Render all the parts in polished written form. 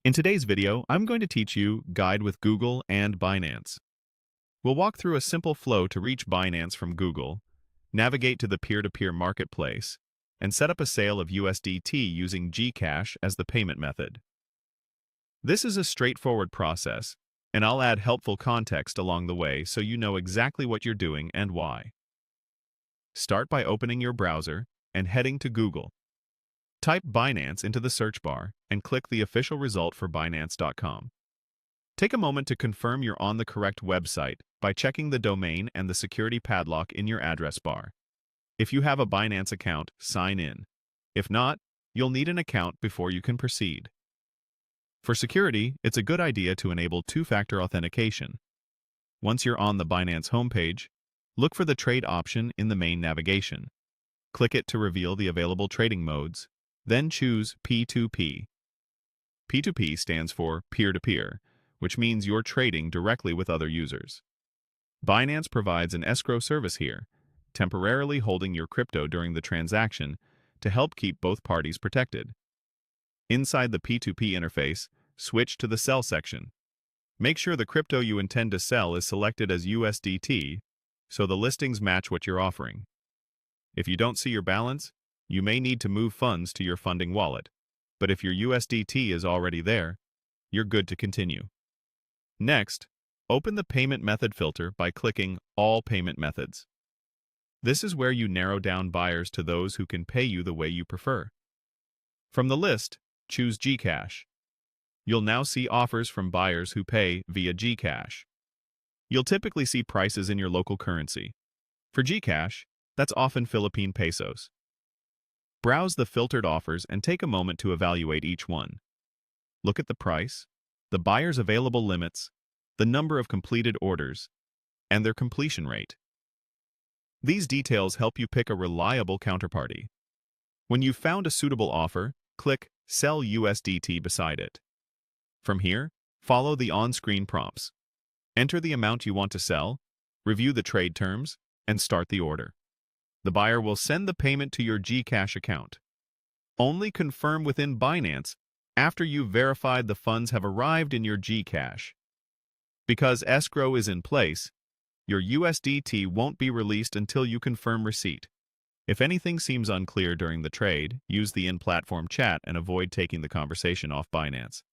In today's video, I'm going to teach you Guide with Google and Binance. We'll walk through a simple flow to reach Binance from Google, navigate to the peer-to-peer marketplace, and set up a sale of USDT using GCash as the payment method. This is a straightforward process, and I'll add helpful context along the way so you know exactly what you're doing and why. Start by opening your browser and heading to Google. Type Binance into the search bar and click the official result for Binance.com. Take a moment to confirm you're on the correct website by checking the domain and the security padlock in your address bar. If you have a Binance account, sign in. If not, you'll need an account before you can proceed. For security, it's a good idea to enable two-factor authentication. Once you're on the Binance homepage, look for the trade option in the main navigation. Click it to reveal the available trading modes. Then choose P2P. P2P stands for peer-to-peer, which means you're trading directly with other users. Binance provides an escrow service here, temporarily holding your crypto during the transaction to help keep both parties protected. Inside the P2P interface, switch to the Sell section. Make sure the crypto you intend to sell is selected as USDT so the listings match what you're offering. If you don't see your balance, you may need to move funds to your funding wallet, but if your USDT is already there, you're good to continue. Next, open the payment method filter by clicking All Payment Methods. This is where you narrow down buyers to those who can pay you the way you prefer. From the list, choose GCash. You'll now see offers from buyers who pay via GCash. You'll typically see prices in your local currency. For GCash, that's often Philippine pesos. Browse the filtered offers and take a moment to evaluate each one. Look at the price, the buyer's available limits, the number of completed orders, and their completion rate. These details help you pick a reliable counterparty. When you've found a suitable offer, click Sell USDT beside it. From here, follow the on-screen prompts. Enter the amount you want to sell, review the trade terms, and start the order. The buyer will send the payment to your GCash account. Only confirm within Binance after you've verified the funds have arrived in your GCash. Because escrow is in place, your USDT won't be released until you confirm receipt. If anything seems unclear during the trade, use the in-platform chat and avoid taking the conversation off Binance.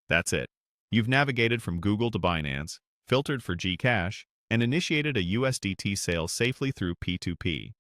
That's it. You've navigated from Google to Binance, filtered for GCash, and initiated a USDT sale safely through P2P.